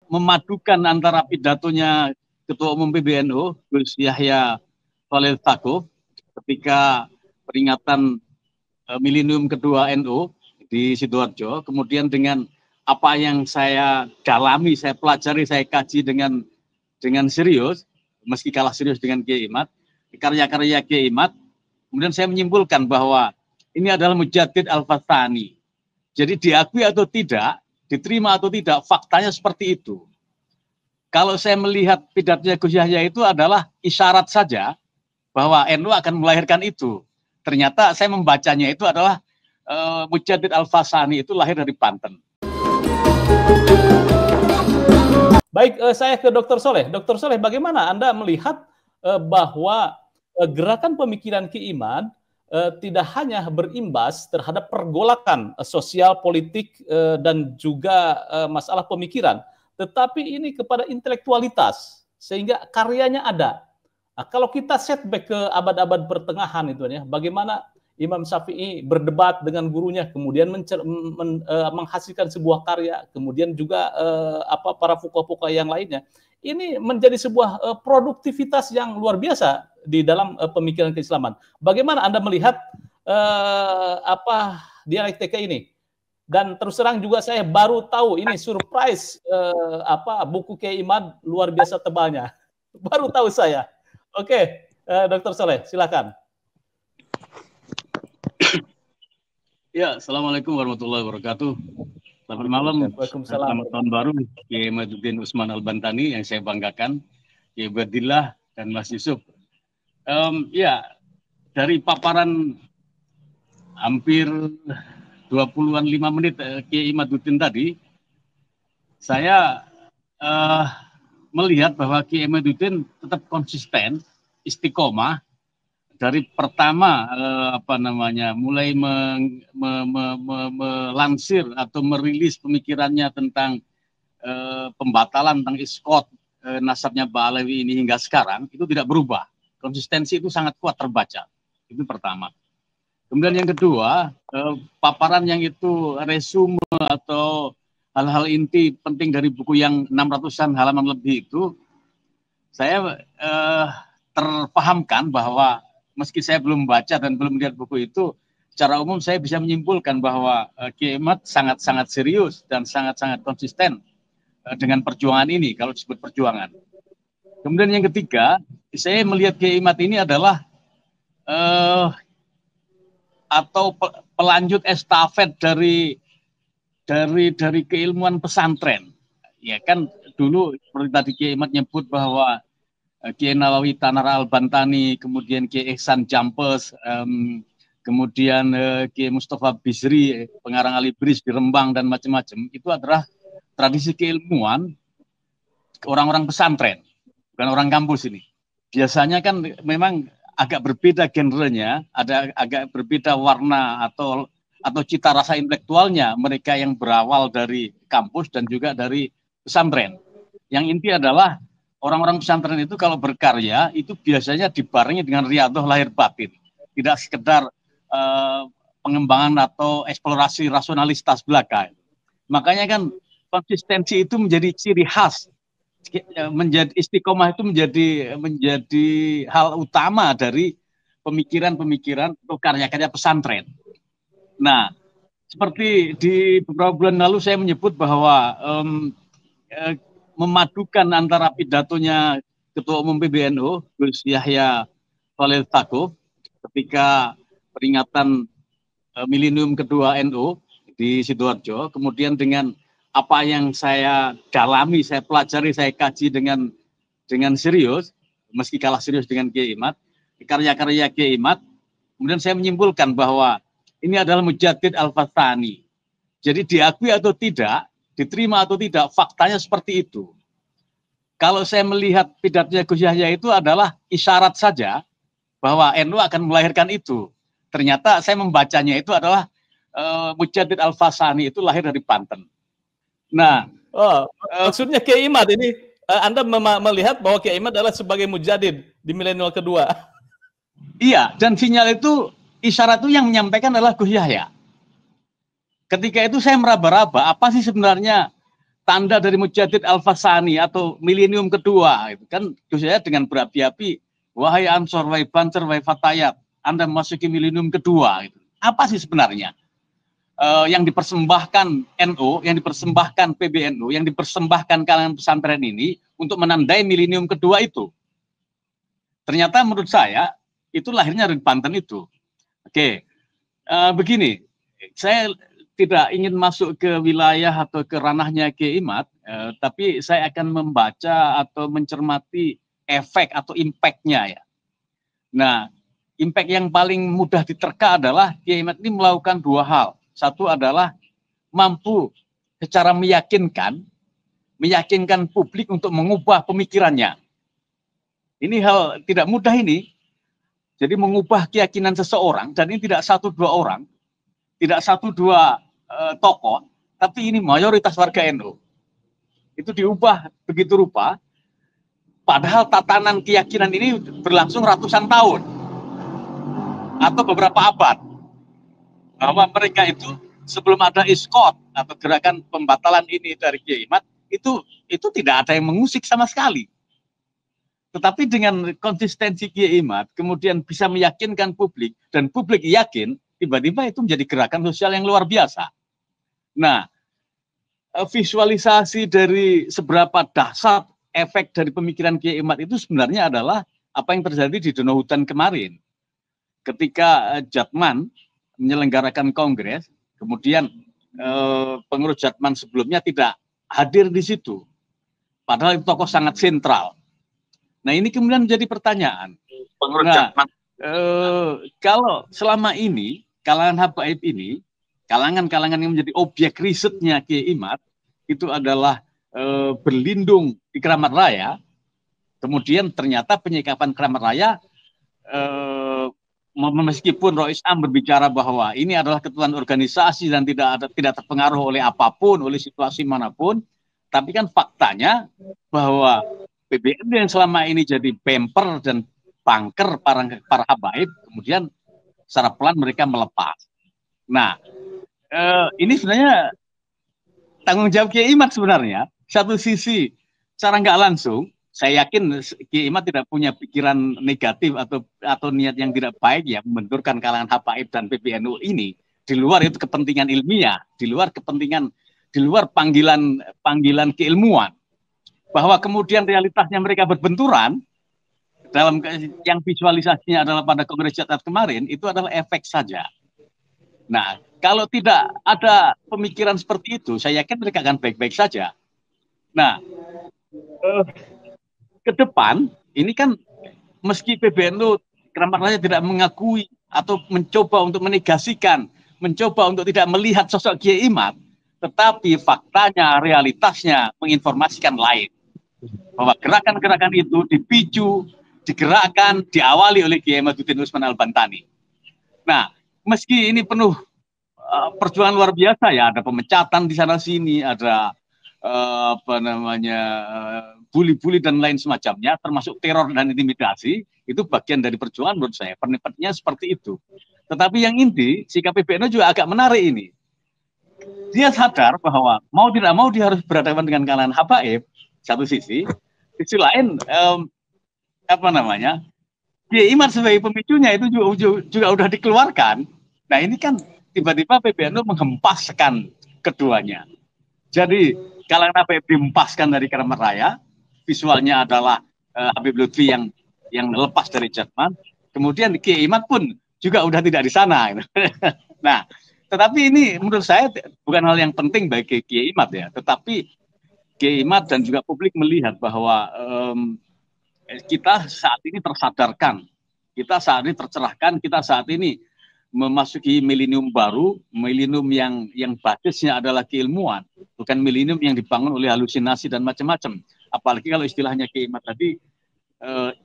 memadukan antara pidatonya Ketua Umum PBNU, Gus Yahya Khalil Stakuf, ketika peringatan milenium kedua NU di Sidoarjo, kemudian dengan apa yang saya dalami, saya pelajari, saya kaji dengan serius, meski kalah serius dengan Kiai Imad, karya-karya Kiai Imad, kemudian saya menyimpulkan bahwa ini adalah Mujaddid Al-Fathani. Jadi diakui atau tidak, diterima atau tidak, faktanya seperti itu. Kalau saya melihat pidatonya Gus Yahya itu adalah isyarat saja bahwa NU akan melahirkan itu. Ternyata saya membacanya itu adalah Mujaddid Al-Fathani itu lahir dari Banten. Baik, saya ke Dr. Soleh. Dr. Soleh, bagaimana Anda melihat bahwa gerakan pemikiran Ki Imad tidak hanya berimbas terhadap pergolakan sosial, politik, dan juga masalah pemikiran, tetapi ini kepada intelektualitas, sehingga karyanya ada. Nah, kalau kita setback ke abad-abad pertengahan itu ya, bagaimana Imam Syafi'i berdebat dengan gurunya, kemudian menghasilkan sebuah karya, kemudian juga para fuqaha-fuqaha yang lainnya. Ini menjadi sebuah produktivitas yang luar biasa di dalam pemikiran keislaman. Bagaimana Anda melihat dialektika ini? Dan terus terang juga saya baru tahu ini surprise buku Kiai Imad luar biasa tebalnya. Baru tahu saya. Oke, Dr. Soleh, silakan. Ya, Assalamualaikum warahmatullahi wabarakatuh. Selamat malam, selamat tahun baru Kiai Imaduddin Usman Al-Bantani yang saya banggakan, Kiai Badillah dan Mas Yusuf. Ya, dari paparan hampir 20-an 5 menit Kiai Imaduddin tadi, saya melihat bahwa Kiai Imaduddin tetap konsisten, istiqomah, dari pertama mulai melansir atau merilis pemikirannya tentang pembatalan tentang iskot nasabnya Ba'alawi ini hingga sekarang itu tidak berubah. Konsistensi itu sangat kuat terbaca. Itu pertama. Kemudian yang kedua, paparan yang itu resume atau hal-hal inti penting dari buku yang 600-an halaman lebih itu, saya terpahamkan bahwa meski saya belum baca dan belum melihat buku itu, secara umum saya bisa menyimpulkan bahwa Kiai Imad sangat-sangat serius dan sangat-sangat konsisten dengan perjuangan ini, kalau disebut perjuangan. Kemudian yang ketiga, saya melihat Kiai Imad ini adalah pelanjut estafet dari keilmuan pesantren. Ya kan dulu seperti tadi Kiai Imad nyebut bahwa Kiai Nawawi Tanara Al-Bantani, kemudian Kiai Ihsan Jampes, kemudian Kiai Mustafa Bisri, pengarang Alibris di Rembang dan macam-macam, itu adalah tradisi keilmuan orang-orang pesantren, bukan orang kampus ini. Biasanya kan memang agak berbeda genrenya, ada agak berbeda warna atau cita rasa intelektualnya mereka yang berawal dari kampus dan juga dari pesantren. Yang inti adalah orang-orang pesantren itu kalau berkarya itu biasanya dibarengi dengan riyadhah lahir batin, tidak sekedar pengembangan atau eksplorasi rasionalitas belaka. Makanya kan konsistensi itu menjadi ciri khas, menjadi istiqomah itu menjadi hal utama dari pemikiran-pemikiran atau karya-karya pesantren. Nah, seperti di beberapa bulan lalu saya menyebut bahwa memadukan antara pidatonya Ketua Umum PBNU, Gus Yahya Khalil Stakuf, ketika peringatan milenium kedua NU di Sidoarjo, kemudian dengan apa yang saya dalami, saya pelajari, saya kaji dengan serius, meski kalah serius dengan Kiai Imad, karya-karya Kiai Imad, kemudian saya menyimpulkan bahwa ini adalah Mujaddid Al-Fathani. Jadi diakui atau tidak, diterima atau tidak, faktanya seperti itu. Kalau saya melihat pidatonya Gus Yahya itu adalah isyarat saja bahwa NU akan melahirkan itu. Ternyata saya membacanya itu adalah Mujaddid Al-Fathani itu lahir dari Banten. Nah, maksudnya Kiai Imad ini, Anda melihat bahwa Kiai Imad adalah sebagai Mujaddid di milenial kedua. Iya, dan sinyal itu, isyarat itu yang menyampaikan adalah Gus Yahya. Ketika itu saya meraba-raba, apa sih sebenarnya tanda dari Mujaddid Al-Fasani atau milenium kedua, itu kan saya dengan berapi-api, wahai Ansor, wahai Banser, wahai Fatayat, Anda memasuki milenium kedua. Gitu. Apa sih sebenarnya yang dipersembahkan NU, yang dipersembahkan PBNU, yang dipersembahkan kalangan pesantren ini untuk menandai milenium kedua itu? Ternyata menurut saya itu lahirnya dari Banten itu. Oke, begini, saya tidak ingin masuk ke wilayah atau ke ranahnya Kiai Imad, tapi saya akan membaca atau mencermati efek atau impact-nya ya. Nah, impact yang paling mudah diterka adalah Kiai Imad ini melakukan dua hal. Satu adalah mampu secara meyakinkan publik untuk mengubah pemikirannya. Ini hal tidak mudah ini. Jadi mengubah keyakinan seseorang, dan ini tidak satu dua orang, tidak satu dua tokoh, tapi ini mayoritas warga NU. Itu diubah begitu rupa, padahal tatanan keyakinan ini berlangsung ratusan tahun atau beberapa abad. Bahwa mereka itu sebelum ada iskot atau gerakan pembatalan ini dari Kiai Imad, itu tidak ada yang mengusik sama sekali. Tetapi dengan konsistensi Kiai Imad, kemudian bisa meyakinkan publik, dan publik yakin, tiba-tiba itu menjadi gerakan sosial yang luar biasa. Nah, visualisasi dari seberapa dahsyat efek dari pemikiran Kiai Imad itu sebenarnya adalah apa yang terjadi di Dono Hutan kemarin. Ketika Jatman menyelenggarakan kongres, kemudian pengurus Jatman sebelumnya tidak hadir di situ. Padahal itu tokoh sangat sentral. Nah, ini kemudian menjadi pertanyaan. Kalau selama ini kalangan habaib ini, kalangan-kalangan yang menjadi objek risetnya Kiai Imad itu adalah berlindung di Keramat Raya, kemudian ternyata penyikapan Keramat Raya, meskipun Rois Am berbicara bahwa ini adalah ketentuan organisasi dan tidak terpengaruh oleh apapun, oleh situasi manapun, tapi kan faktanya bahwa PBNU yang selama ini jadi bemper dan banker para habaib, kemudian secara pelan mereka melepas. Nah, ini sebenarnya tanggung jawab Kiai Imad sebenarnya. Satu sisi, secara nggak langsung, saya yakin Kiai Imad tidak punya pikiran negatif atau niat yang tidak baik ya membenturkan kalangan habaib dan PBNU ini. Di luar itu kepentingan ilmiah, di luar panggilan keilmuan. Bahwa kemudian realitasnya mereka berbenturan dalam yang visualisasinya adalah pada Kongres Jatad kemarin, itu adalah efek saja. Nah, kalau tidak ada pemikiran seperti itu, saya yakin mereka akan baik-baik saja. Nah, ke depan ini kan meski PBNU Keramat Raya tidak mengakui atau mencoba untuk menegasikan, mencoba untuk tidak melihat sosok Kiai Imad, tetapi faktanya, realitasnya menginformasikan lain. Bahwa gerakan-gerakan itu dipicu, digerakkan, diawali oleh Kiai Imaduddin Usman Al-Bantani. Nah, meski ini penuh perjuangan luar biasa ya, ada pemecatan di sana sini, ada bully-bully dan lain semacamnya, termasuk teror dan intimidasi, itu bagian dari perjuangan menurut saya. Penipatnya seperti itu. Tetapi yang inti, sikap PBNU juga agak menarik ini. Dia sadar bahwa mau tidak mau dia harus berhadapan dengan kalangan habaib, satu sisi lain Kiai Imad sebagai pemicunya itu juga sudah dikeluarkan. Nah, ini kan tiba-tiba PBNU menghempaskan keduanya. Jadi kalangan habaib dihempaskan dari Keramat Raya, visualnya adalah Habib Lutfi yang lepas dari Jatman. Kemudian Kiai Imad pun juga udah tidak di sana. Nah, tetapi ini menurut saya bukan hal yang penting bagi Kiai Imad ya, tetapi Kiai Imad dan juga publik melihat bahwa kita saat ini tersadarkan, kita saat ini tercerahkan, kita saat ini memasuki milenium baru, milenium yang basisnya adalah keilmuan, bukan milenium yang dibangun oleh halusinasi dan macam-macam. Apalagi kalau istilahnya Kiai Imad tadi,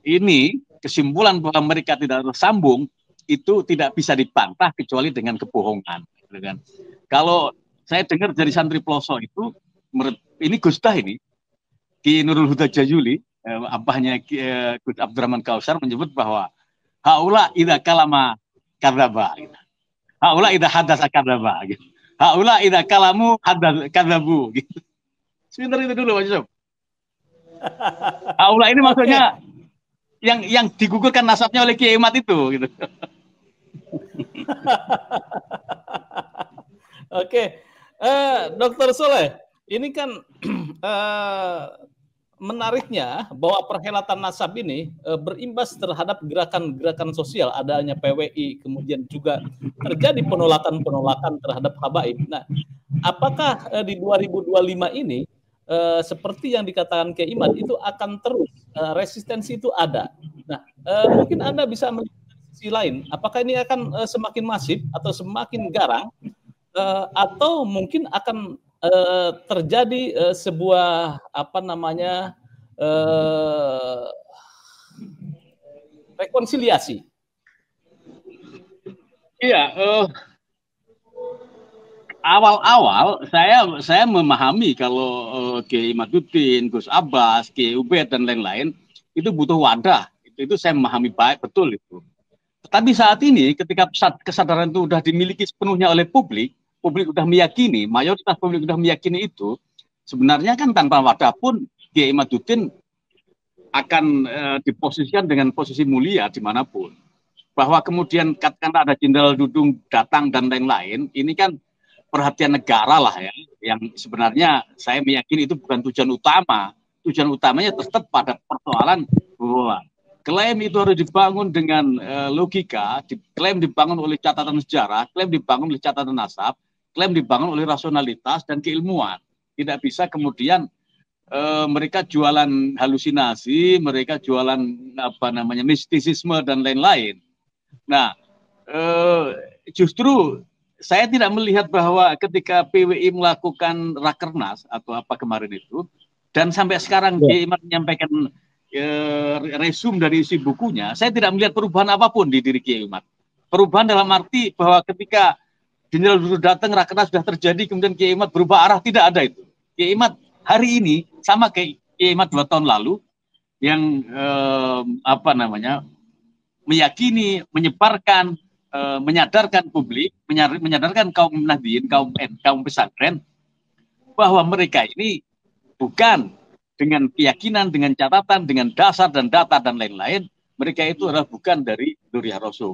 ini kesimpulan bahwa mereka tidak tersambung itu tidak bisa dibantah kecuali dengan kebohongan. Kan? Kalau saya dengar dari santri pelosok itu, ini Gustah ini, Ki Nurul Huda Jayuli, abahnya Gus Abdurrahman Kausar menyebut bahwa haula idza kalama kadzaba. Haula idza hadasa kadzaba gitu. Haula idza kalamu hadza kadzabu gitu. Sebentar itu dulu, Mas Yusuf. Aula ini maksudnya yang digugurkan nasabnya oleh Kiai Imad itu, gitu. Oke, Dokter Soleh, ini kan menariknya bahwa perhelatan nasab ini berimbas terhadap gerakan-gerakan sosial, adanya PWI, kemudian juga terjadi penolakan-penolakan terhadap habaib. Nah, apakah di 2025 ini seperti yang dikatakan Kiai Imad itu akan terus resistensi itu ada? Nah, mungkin Anda bisa melihat dari sisi lain, apakah ini akan semakin masif atau semakin garang, atau mungkin akan terjadi sebuah rekonsiliasi? Iya, awal-awal saya memahami kalau Kiai Imaduddin, Gus Abbas, Kiai Ubed dan lain-lain itu butuh wadah. Itu saya memahami baik betul itu. Tapi saat ini ketika kesadaran itu sudah dimiliki sepenuhnya oleh publik, publik sudah meyakini, mayoritas publik sudah meyakini itu, sebenarnya kan tanpa wadah pun Kiai Imaduddin akan diposisikan dengan posisi mulia dimanapun. Bahwa kemudian katakanlah ada Jenderal Dudung datang dan lain-lain, ini kan perhatian negara lah ya, yang sebenarnya saya meyakini itu bukan tujuan utama. Tujuan utamanya tetap pada persoalan bahwa klaim itu harus dibangun dengan logika, klaim dibangun oleh catatan sejarah, klaim dibangun oleh catatan nasab, klaim dibangun oleh rasionalitas dan keilmuan. Tidak bisa kemudian mereka jualan halusinasi, mereka jualan mistisisme dan lain-lain. Nah, justru saya tidak melihat bahwa ketika PWI melakukan rakernas atau apa kemarin itu, dan sampai sekarang Kiai Imad menyampaikan resume dari isi bukunya, saya tidak melihat perubahan apapun di diri Kiai Imad. Perubahan dalam arti bahwa ketika Jenderal Dudung datang, rakernas sudah terjadi, kemudian Kiai Imad berubah arah, tidak ada itu. Kiai Imad hari ini sama kayak Kiai Imad 2 tahun lalu yang meyakini, menyebarkan, menyadarkan publik, menyadarkan kaum nahdien, kaum pesantren bahwa mereka ini bukan dengan keyakinan, dengan catatan, dengan dasar dan data dan lain-lain, mereka itu adalah bukan dari Dzurriyyah Rasul.